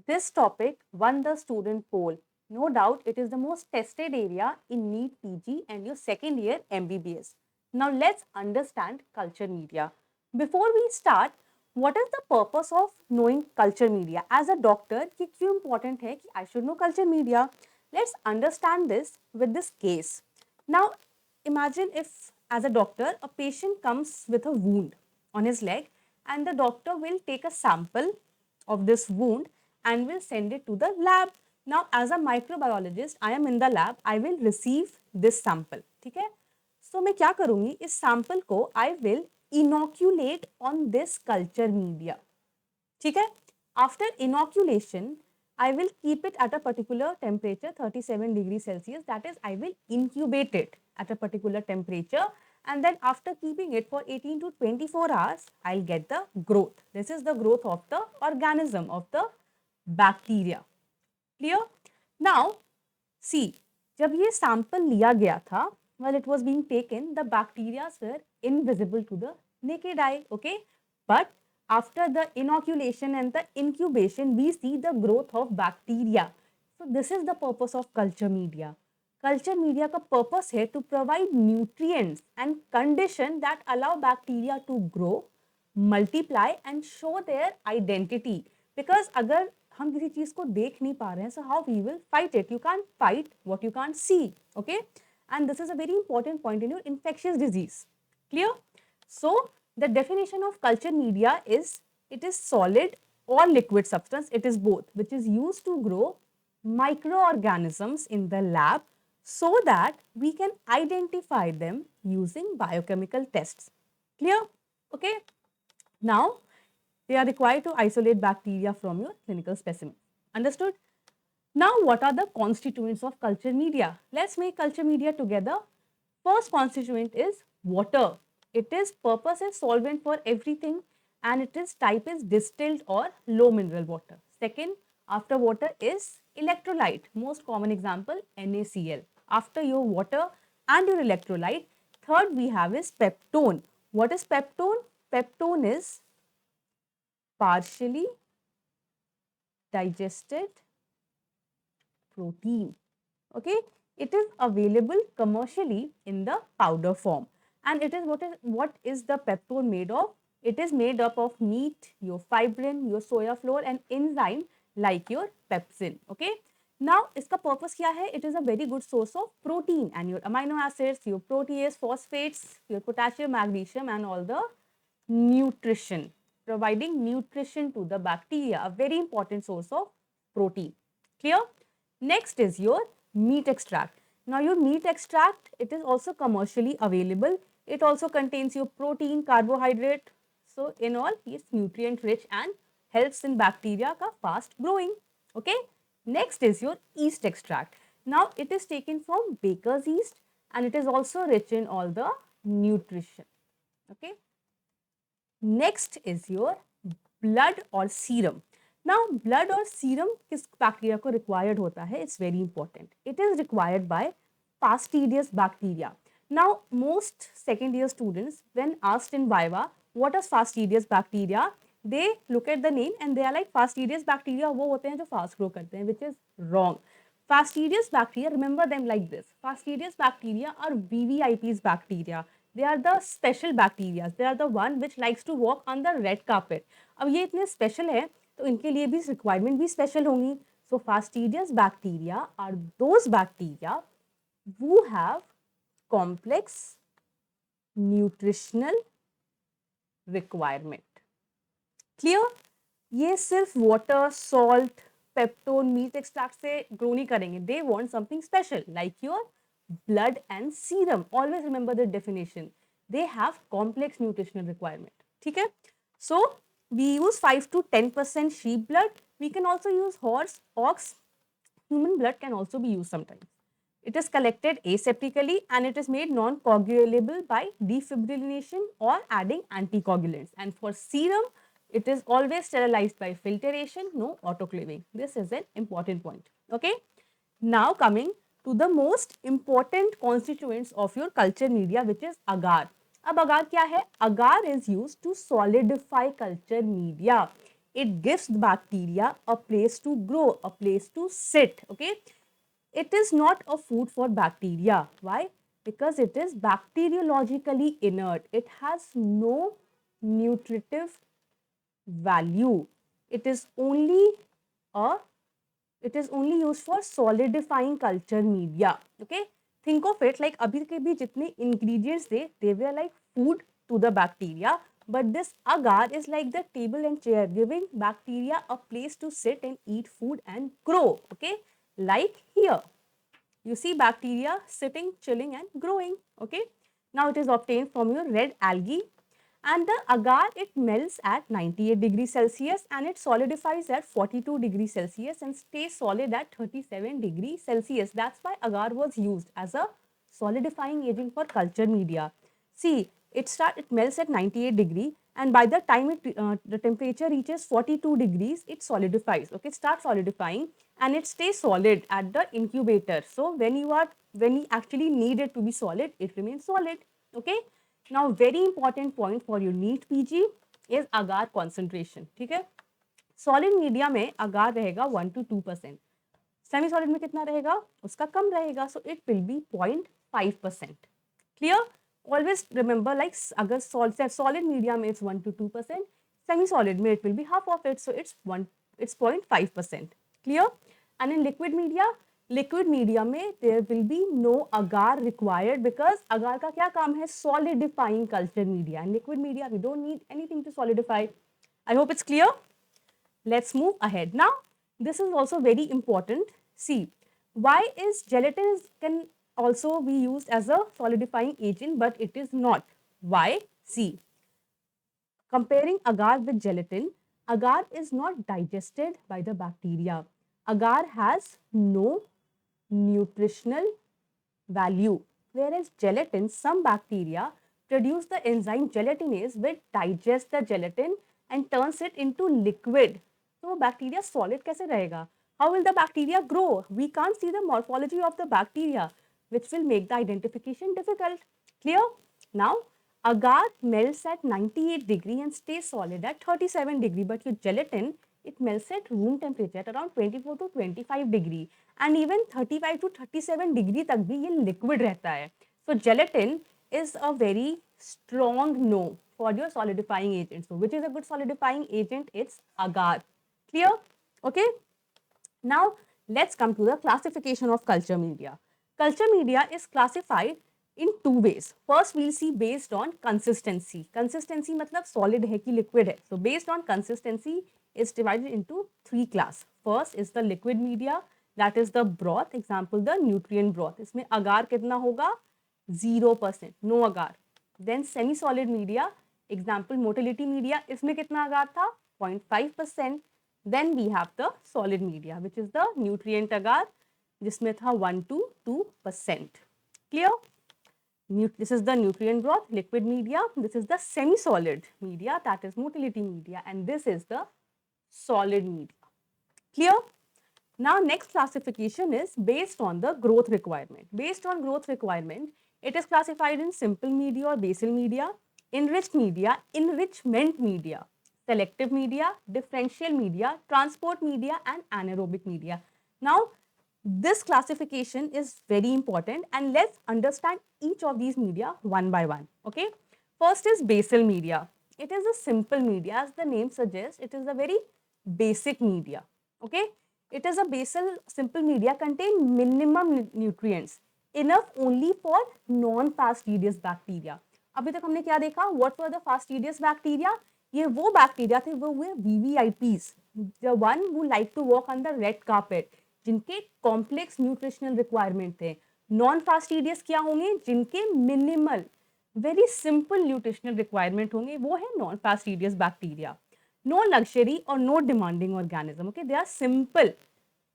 This topic won the student poll. No doubt it is the most tested area in NEET PG and your second year MBBS. Now let's understand culture media. Before we start, what is the purpose of knowing culture media? As a doctor, ये क्यों important है कि I should know culture media? Let's understand this with this case. Now imagine if as a doctor, a patient comes with a wound on his leg and the doctor will take a sample of this wound and will send it to the lab. Now, as a microbiologist, I am in the lab. I will receive this sample. ठीक है? So मैं क्या करूँगी? इस sample को I will inoculate on this culture media. ठीक है? After inoculation, I will keep it at a particular temperature, 37 degrees Celsius. That is, I will incubate it at a particular temperature. And then after keeping it for 18 to 24 hours, I'll get the growth. This is the growth of the organism, of the bacteria. Clear? Now, see, जब ये sample लिया गया था, while it was being taken, the bacteria were invisible to the naked eye, okay? But after the inoculation and the incubation, we see the growth of bacteria. So this is the purpose of culture media. Culture media का purpose है to provide nutrients and condition that allow bacteria to grow, multiply and show their identity. Because अगर हम किसी चीज को देख नहीं पा रहे हैं, so how we will fight it? You can't fight what you can't see, okay? And this is a very important point in your infectious disease. Clear? So the definition of culture media is it is solid or liquid substance, it is both, which is used to grow microorganisms in the lab so that we can identify them using biochemical tests. Clear? Okay. Now, they are required to isolate bacteria from your clinical specimen. Understood? Now, what are the constituents of culture media? Let's make culture media together. First constituent is water. It is purpose is solvent for everything and it is type is distilled or low mineral water. Second, after water is electrolyte. Most common example NaCl. After your water and your electrolyte, third we have is peptone. What is peptone? Peptone is partially digested protein. Okay, it is available commercially in the powder form, and it is what is the peptone made of? It is made up of meat, your fibrin, your soya flour, and enzyme like your pepsin. Okay. Now, इसका purpose क्या है? It is a very good source of protein and your amino acids, your protease, phosphates, your potassium, magnesium, and all the nutrition, providing nutrition to the bacteria, a very important source of protein. Clear? Next is your meat extract. Now your meat extract, it is also commercially available. It also contains your protein, carbohydrate. So in all, it's nutrient rich and helps in bacteria ka fast growing. Okay. Next is your yeast extract. Now it is taken from baker's yeast and it is also rich in all the nutrition. Okay. Next is your blood or serum. Now, blood or serum किस bacteria को required होता है? It's very important. It is required by fastidious bacteria. Now, most second year students, when asked in Viva, what is fastidious bacteria? They look at the name and they are like fastidious bacteria वो होते हैं जो fast grow करते हैं, which is wrong. Fastidious bacteria, remember them like this. Fastidious bacteria are VVIP's bacteria. They are the special bacteria. They are the one which likes to walk on the red carpet. अब ये इतने special है तो इनके लिए भी requirement भी special होंगी. So fastidious bacteria are those bacteria who have complex nutritional requirement. Clear? ये सिर्फ water, salt, peptone, meat extract से grow नहीं करेंगे. They want something special like your blood and serum. Always remember the definition. They have complex nutritional requirement. ठीक है? So we use 5 to 10% sheep blood. We can also use horse, ox. Human blood can also be used sometimes. It is collected aseptically and it is made non-coagulable by defibrillation or adding anticoagulants. And for serum, it is always sterilized by filtration, no autoclaving. This is an important point. Okay. Now coming to the most important constituents of your culture media, which is agar. अब agar क्या है? Agar is used to solidify culture media. It gives the bacteria a place to grow, a place to sit. Okay, it is not a food for bacteria. Why? Because it is bacteriologically inert. It has no nutritive value. It is only a it is only used for solidifying culture media. Okay, think of it like अभी के भी जितने ingredients they were like food to the bacteria, but this agar is like the table and chair, giving bacteria a place to sit and eat food and grow. Okay, like here you see bacteria sitting, chilling and growing. Okay, now it is obtained from your red algae, and the agar, it melts at 98 degrees Celsius and it solidifies at 42 degrees Celsius and stays solid at 37 degrees Celsius. That's why agar was used as a solidifying agent for culture media. See, it melts at 98 degree, and by the time the temperature reaches 42 degrees, it solidifies. Okay, start solidifying and it stays solid at the incubator. So when you actually need it to be solid, it remains solid. Okay, now very important point for your NEET PG is agar concentration. ठीक है, solid media में अगार रहेगा 1 to 2%, semi solid में कितना रहेगा, उसका कम रहेगा, so it will be 0.5%. Clear? Always remember like अगर सॉलिड मीडिया में इट्स 1 to 2%, सेमी सॉलिड में it will be half of it, so it's 0.5%. Clear? And in liquid media में there will be no agar required, because agar का क्या काम है, solidifying culture media. And liquid media we don't need anything to solidify. I hope it's clear. Let's move ahead. Now, this is also very important. See, why is gelatin can also be used as a solidifying agent, but it is not. Why? See, comparing agar with gelatin, agar is not digested by the bacteria. Agar has no nutritional value, whereas gelatin, some bacteria produce the enzyme gelatinase which digests the gelatin and turns it into liquid. So bacteria solid कैसे रहेगा? How will the bacteria grow? We can't see the morphology of the bacteria, which will make the identification difficult. Clear? Now, agar melts at 98 degree and stays solid at 37 degree, but your gelatin, it melts at room temperature at around 24 to 25 degree, and even 35 to 37 degree तक भी ये liquid रहता है. So gelatin is a very strong no for your solidifying agent. So which is a good solidifying agent? It's agar. Clear? Okay. Now let's come to the classification of culture media. Culture media is classified in two ways. First, we'll see based on consistency. Consistency मतलब solid है कि liquid है. So based on consistency is divided into three class. First is the liquid media, that is the broth. Example, the nutrient broth. इसमें agar कितना होगा? 0%, no agar. Then semi-solid media. Example, motility media. इसमें कितना agar था? 0.5%. Then we have the solid media, which is the nutrient agar, जिसमें था 1 to 2%. Clear? This is the nutrient broth, liquid media. This is the semi-solid media, that is motility media, and this is the solid media. Clear? Now, next classification is based on the growth requirement. Based on growth requirement, it is classified in simple media or basal media, enriched media, enrichment media, selective media, differential media, transport media, and anaerobic media. Now, this classification is very important, and let's understand each of these media one by one. Okay. First is basal media. It is a simple media, as the name suggests. It is a very basic media. Okay. It is a basal simple media, contain minimum nutrients, enough only for non-fastidious bacteria. अभी तक हमने क्या देखा? What were the fastidious bacteria? ये वो bacteria थे, वो हुए VVIPs, the one who like to walk on the red carpet, जिनके कॉम्प्लेक्स न्यूट्रिशनल रिक्वायरमेंट थे. नॉन फास्टिडियस क्या होंगे? जिनके minimal very simple nutritional requirement होंगे, वो है non fastidious bacteria. No luxury और no demanding organism. Okay, they are simple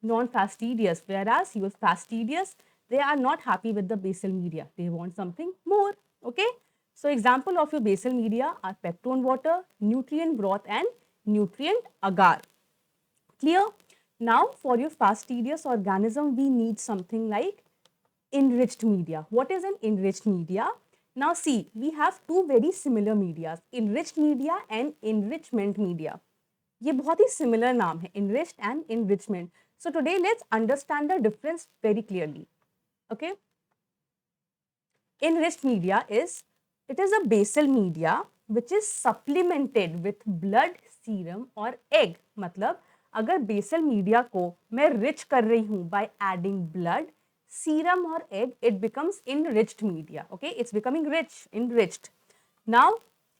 non fastidious, whereas your fastidious, they are not happy with the basal media, they want something more. Okay, so example of your basal media are peptone water, nutrient broth, and nutrient agar. Clear? Now, for your fastidious organism, we need something like enriched media. What is an enriched media? Now, see, we have two very similar medias, enriched media and enrichment media. ये बहुत ही similar नाम है, enriched and enrichment. So today let's understand the difference very clearly. Okay. Enriched media is, it is a basal media which is supplemented with blood, serum और egg. मतलब अगर basal media को मैं rich कर रही हूँ by adding blood, serum और egg, it becomes enriched media. Okay, it's becoming rich, enriched. Now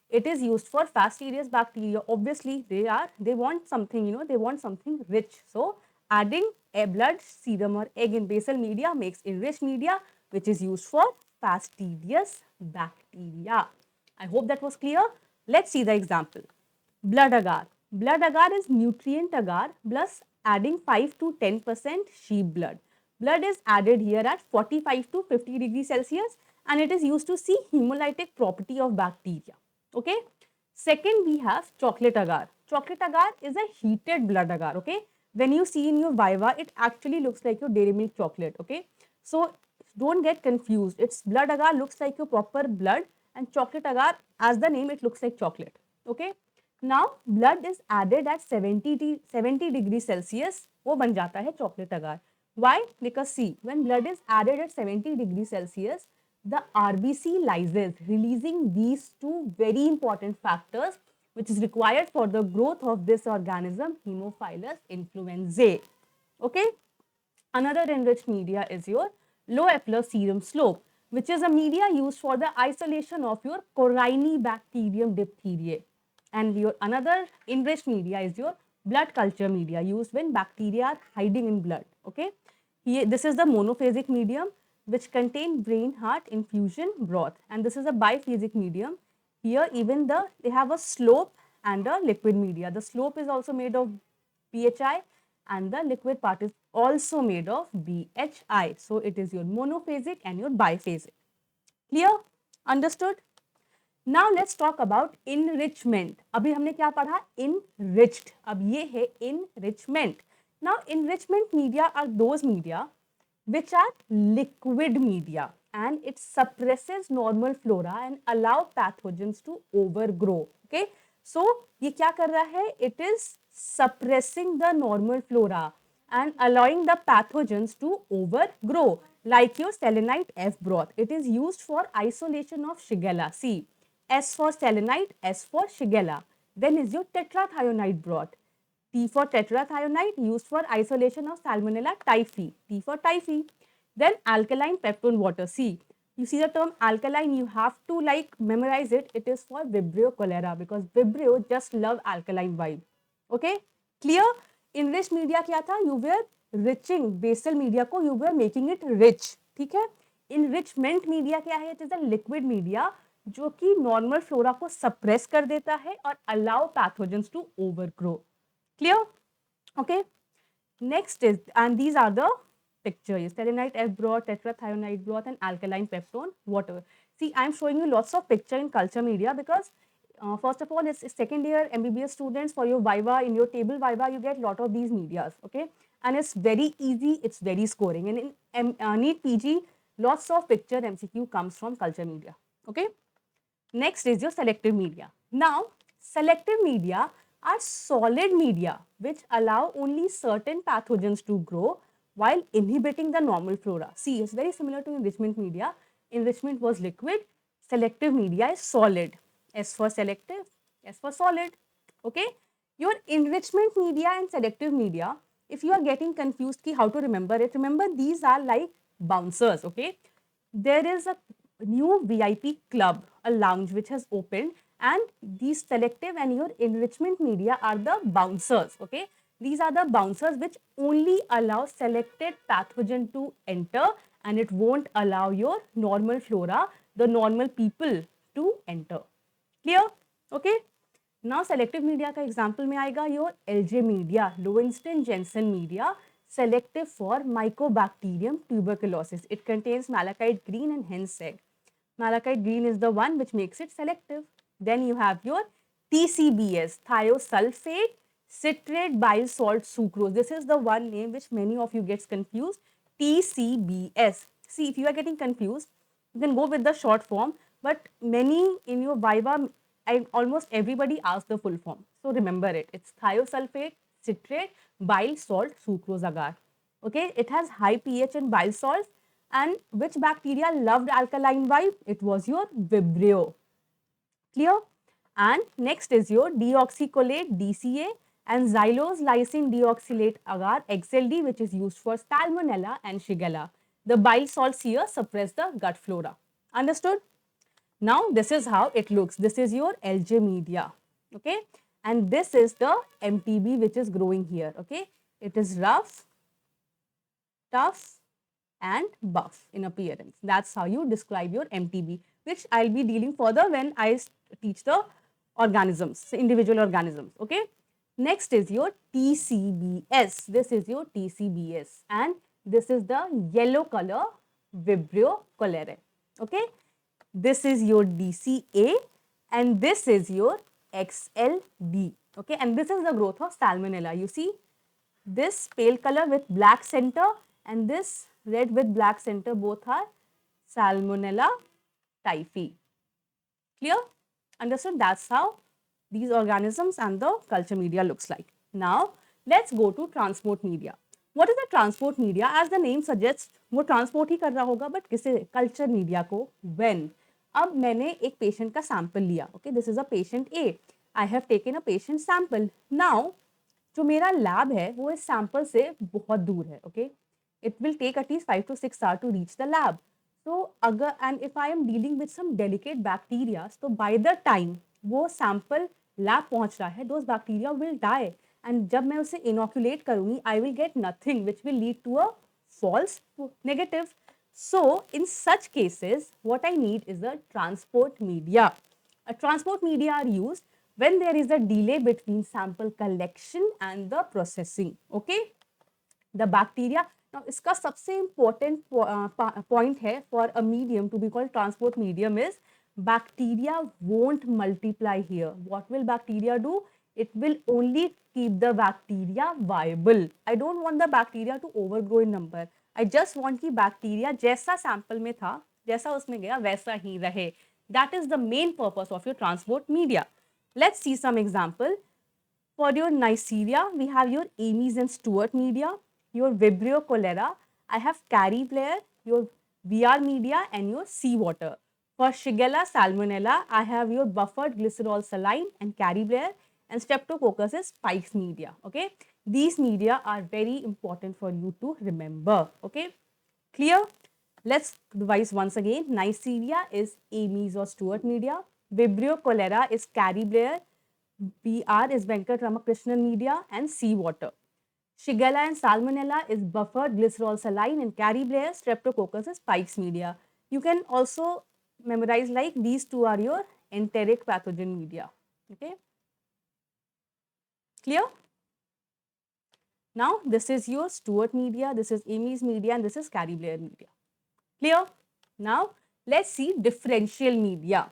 it is used for fastidious bacteria. Obviously they want something, they want something rich. So adding a blood, serum or egg in basal media makes enriched media, which is used for fastidious bacteria. I hope that was clear. Let's see the example. Blood agar. Blood agar is nutrient agar plus adding 5 to 10% sheep blood. Blood is added here at 45 to 50 degrees Celsius and it is used to see hemolytic property of bacteria. Okay. Second, we have chocolate agar. Chocolate agar is a heated blood agar. Okay. When you see in your viva, it actually looks like your dairy milk chocolate. Okay. So don't get confused. It's blood agar looks like your proper blood and chocolate agar, as the name, it looks like chocolate. Okay. Now blood is added at 70 degrees Celsius. वो बन जाता है chocolate agar. Why? Because see, when blood is added at 70 degrees Celsius, the RBC lyses, releasing these two very important factors which is required for the growth of this organism, Haemophilus influenzae. Okay. Another enriched media is your low Epler serum slope, which is a media used for the isolation of your Corynebacterium diphtheriae. And your another enriched media is your blood culture media used when bacteria are hiding in blood. Okay. Here, this is the monophasic medium which contain brain heart infusion broth, and this is a biphasic medium. Here even they have a slope and a liquid media. The slope is also made of BHI and the liquid part is also made of BHI. So it is your monophasic and your biphasic. Clear? Understood? Now let's talk about enrichment. अभी हमने क्या पढ़ा? Enriched. अब ये है enrichment. Now enrichment media are those media which are liquid media and it suppresses normal flora and allow pathogens to overgrow. Okay. So ये क्या कर रहा है? It is suppressing the normal flora and allowing the pathogens to overgrow, like your selenite F broth. It is used for isolation of Shigella. See, S for selenite, S for Shigella. Then is your tetrathionite broth. T for tetrathionite, used for isolation of Salmonella typhi. T for typhi. Then alkaline peptone water. See, you see the term alkaline, you have to like memorize it. It is for Vibrio cholera because Vibrio just love alkaline vibe. Okay, clear? Enriched media क्या था? You were riching basal media को, you were making it rich. ठीक है? Enrichment media क्या है? It is a liquid media जो कि normal flora को suppress कर देता है और allow pathogens to overgrow. Clear? Okay. Next is, and these are the pictures: selenite F broth, tetrathionite broth, and alkaline peptone water. See, I am showing you lots of picture in culture media because first of all, it's second year MBBS students. For your viva, in your table viva, you get lot of these medias. Okay, and it's very easy. It's very scoring. And in NEET PG, lots of picture MCQ comes from culture media. Okay. Next is your selective media. Now, selective media are solid media which allow only certain pathogens to grow while inhibiting the normal flora. See, it's very similar to enrichment media. Enrichment was liquid, selective media is solid. S for selective, S for solid. Okay. Your enrichment media and selective media, if you are getting confused how to remember it, remember these are like bouncers. Okay. There is a new VIP club, a lounge which has opened, and these selective and your enrichment media are the bouncers. Okay, these are the bouncers which only allow selected pathogen to enter and it won't allow your normal flora, the normal people to enter. Clear? Okay. Now selective media का example में आएगा your LJ media, Lowenstein Jensen media, selective for Mycobacterium tuberculosis. It contains malachite green and hence egg. Malachite green is the one which makes it selective. Then you have your TCBS, thiosulfate citrate bile salt sucrose. This is the one name which many of you gets confused. TCBS. See, if you are getting confused, you can go with the short form, but many in your viva almost everybody asks the full form. So remember it. It's thiosulfate, citrate, bile salt, sucrose agar. Okay, it has high pH and bile salts. And which bacteria loved alkaline vibe? It was your Vibrio. Clear? And next is your deoxycholate DCA and xylose lysine deoxylate agar XLD, which is used for Salmonella and Shigella. The bile salts here suppress the gut flora. Understood? Now this is how it looks. This is your LJ media. Okay, and this is the MTB which is growing here. Okay, it is rough, tough, and buff in appearance. That's how you describe your MTB, which I'll be dealing further when I teach the organisms, individual organisms. Okay. Next is your TCBS. This is your TCBS, and this is the yellow color Vibrio cholerae. Okay. This is your DCA, and this is your XLD. Okay, and this is the growth of Salmonella. You see this pale color with black center and this red with black center, both are Salmonella typhi. Clear? Understood? That's how these organisms and the culture media looks like. Now let's go to transport media. What is the transport media? As the name suggests, वो transport ही कर रहा होगा, but किसे? Culture media को. When? अब मैंने एक patient का sample लिया. Okay, this is a patient A. I have taken a patient sample. Now जो मेरा लैब है वो इस सैंपल से बहुत दूर है. Okay, it will take at least 5 to 6 hour to reach the lab. तो अगर and if I am dealing with some delicate bacteria, तो बाय द टाइम वो सैंपल लैब पहुंच रहा है, those bacteria will die. And जब मैं उसे इनोक्यूलेट करूंगी, I will get nothing which will lead to a false negative. So in such cases, what I need is a transport media. A transport media are used when there is a delay between sample collection and the processing. Okay, the bacteria. Now इसका सबसे important point है for a medium to be called transport medium is bacteria won't multiply here. What will bacteria do? It will only keep the bacteria viable. I don't want the bacteria to overgrow in number. I just want कि bacteria जैसा sample में था, जैसा उसमें गया वैसा ही रहे. That is the main purpose of your transport media. Let's see some example. For your Neisseria, we have your Ames and Stewart media, your Vibrio cholera, I have Carrie Blair, your VR media, and your seawater. For Shigella Salmonella, I have your buffered glycerol saline and Carrie Blair, and Streptococcus is Spikes media. Okay, these media are very important for you to remember. Okay, clear? Let's revise once again. Neisseria is Ames or Stewart media. Vibrio cholera is Carrie Blair. BR is Venkat Ramakrishnan media, and seawater. Shigella and Salmonella is buffered glycerol saline, and Carrie Blair. Streptococcus is Spikes media. You can also memorize like these two are your enteric pathogen media. Okay, clear? Now this is your Stewart media, this is Ames media, and this is Carrie Blair media. Clear? Now let's see differential media.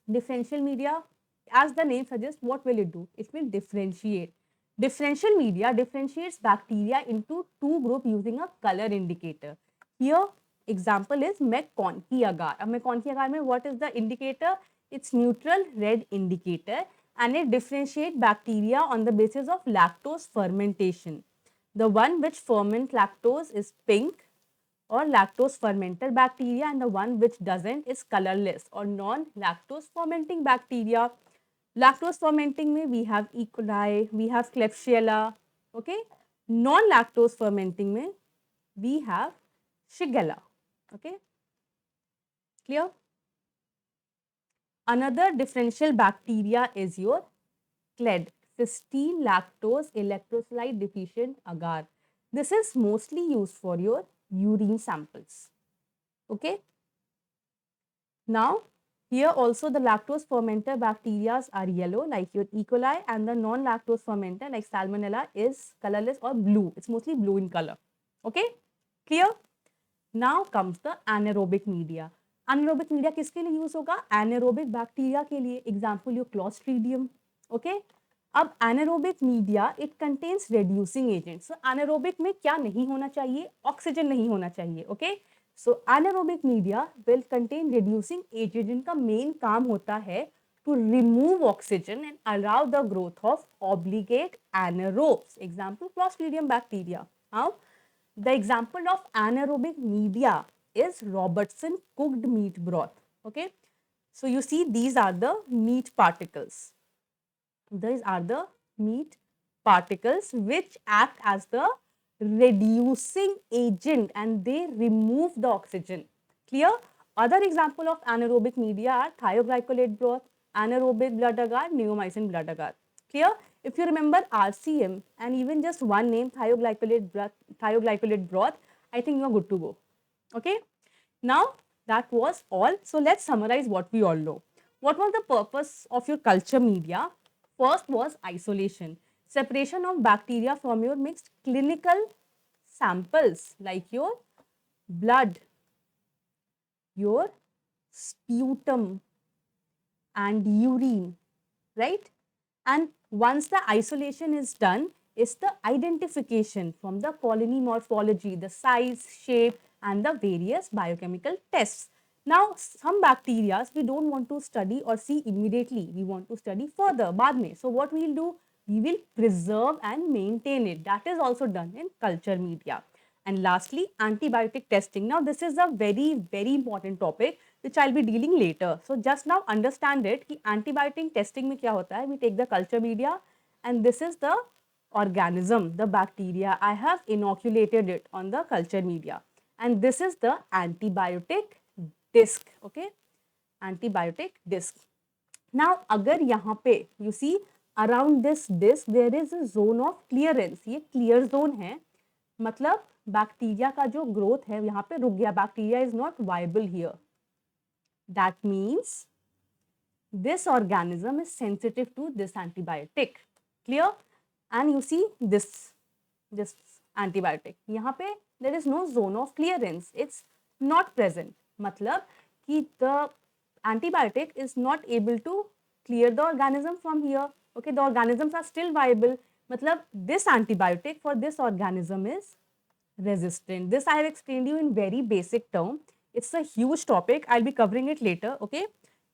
Differential media, as the name suggests, what will it do? It will differentiate. Differential media differentiates bacteria into two groups using a color indicator. Here example is McConkey agar. McConkey agar mein what is the indicator? It's neutral red indicator, and it differentiates bacteria on the basis of lactose fermentation. The one which ferment lactose is pink or lactose fermenter bacteria, and the one which doesn't is colorless or non-lactose fermenting bacteria. Lactose fermenting mein we have E. coli, we have Klebsiella. Okay, non-lactose fermenting mein we have Shigella. Okay, clear? Another differential bacteria is your CLED, cysteine lactose electrolyte deficient agar. This is mostly used for your urine samples. Okay. Now here also the lactose fermenter bacteria are yellow like your E. coli, and the non-lactose fermenter like Salmonella is colorless or blue. It's mostly blue in color. Okay, clear? Now comes the anaerobic media. Anaerobic media किसके लिए use होगा? Anaerobic bacteria के लिए. Example your Clostridium. Okay. अब anaerobic media it contains reducing agents. So anaerobic में क्या नहीं होना चाहिए? ऑक्सीजन नहीं होना चाहिए. Okay. So anaerobic media will contain reducing agent, जिनका मेन काम होता है to remove oxygen and allow the growth of obligate anaerobes. Example, Clostridium bacteria. Now, the example of anaerobic media is Robertson cooked meat broth. Okay, so you see these are the meat particles. These are the meat particles which act as the reducing agent and they remove the oxygen. Clear? Other example of anaerobic media are thioglycolate broth, anaerobic blood agar, neomycin blood agar. Clear? If you remember RCM and even just one name thioglycolate broth, I think you are good to go. Okay? Now that was all. So let's summarize what we all know. What was the purpose of your culture media? First was isolation, separation of bacteria from your mixed clinical samples like your blood, your sputum and urine, right? And once the isolation is done, is the identification from the colony morphology, the size, shape, and the various biochemical tests. Now, some bacteria we don't want to study or see immediately. We want to study further, बाद में. So, what we will do? We will preserve and maintain it. That is also done in culture media. And lastly, antibiotic testing. Now, this is a very, very important topic which I'll be dealing later. So, just now understand it कि antibiotic testing में क्या होता है? We take the culture media and this is the organism, the bacteria. I have inoculated it on the culture media. And this is the antibiotic disc. Okay? Antibiotic disc. Now, अगर यहाँ पे you see around this disc there is a zone of clearance. ये clear zone है. मतलब bacteria का जो growth है यहाँ पे रुक गया. Bacteria is not viable here. That means this organism is sensitive to this antibiotic. Clear? And you see this antibiotic. यहाँ पे there is no zone of clearance. It's not present. मतलब कि the antibiotic is not able to clear the organism from here. Okay, the organisms are still viable. मतलब this antibiotic for this organism is resistant. This I have explained you in very basic term. It's a huge topic. I'll be covering it later. Okay.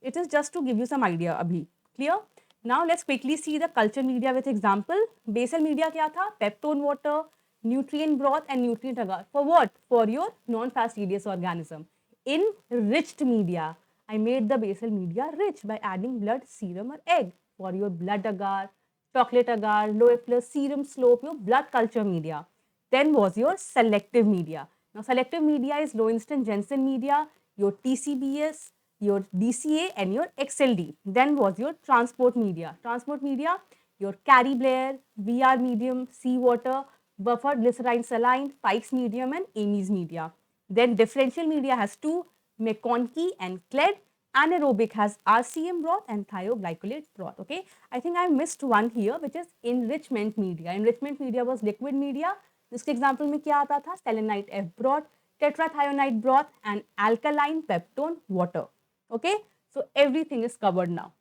It is just to give you some idea abhi. Clear? Now let's quickly see the culture media with example. Basal media kya tha? Peptone water, nutrient broth and nutrient agar. For what? For your non-fastidious organism. Enriched media. I made the basal media rich by adding blood, serum or egg. For your blood agar, chocolate agar, low plus serum slope, your blood culture media. Then was your selective media. Now selective media is Lowenstein-Jensen media, your TCBS, your DCA and your XLD. Then was your transport media. Transport media, your Carey Blair, VR medium, seawater, buffered glycerine saline, Pike's medium and Amy's media. Then differential media has two, McConkey and Cled. Anaerobic has RCM broth and thioglycolate broth. Okay, I think I missed one here, which is enrichment media. Enrichment media was liquid media. जिसके example में क्या आता था? Selenite F broth, tetrathionate broth and alkaline peptone water. Okay, so everything is covered now.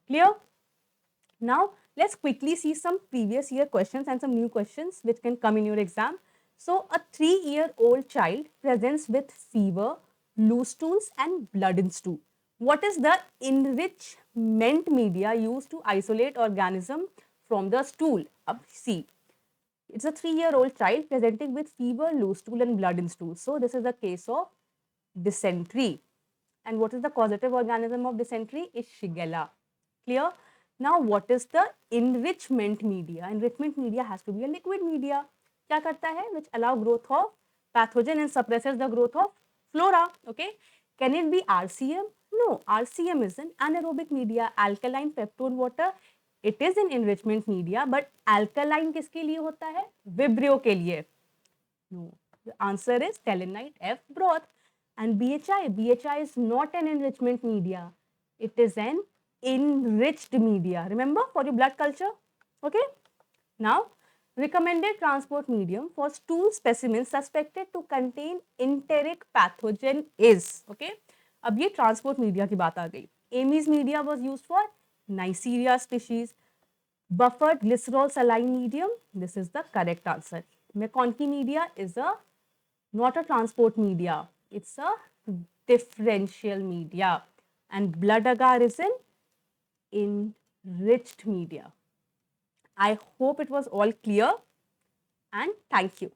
Clear? Now let's quickly see some previous year questions and some new questions which can come in your exam. So a 3-year-old child presents with fever, loose stools and blood in stool. What is the enrichment media used to isolate organism from the stool? Ab see. It's a 3-year-old child presenting with fever, loose stool and blood in stool. So this is the case of dysentery. And what is the causative organism of dysentery? Is Shigella. Clear? Now what is the enrichment media? Enrichment media has to be a liquid media. क्या करता है? Which allow growth of pathogen and suppresses the growth of flora. Okay? Can it be RCM? No, RCM is an anaerobic media, alkaline peptone water. It is an enrichment media, but alkaline किसके लिए होता है? Vibrio के लिए. No, the answer is selenite F broth. And BHI is not an enrichment media. It is an enriched media. Remember, for your blood culture? Okay. Now, recommended transport medium for stool specimens suspected to contain enteric pathogen is. Okay. अब ये transport media की बात आ गई. Amy's media was used for Neisseria species. Buffered glycerol saline medium. This is the correct answer. McConkey media is not a transport media. It's a differential media. And blood agar is an enriched media. I hope it was all clear, and thank you.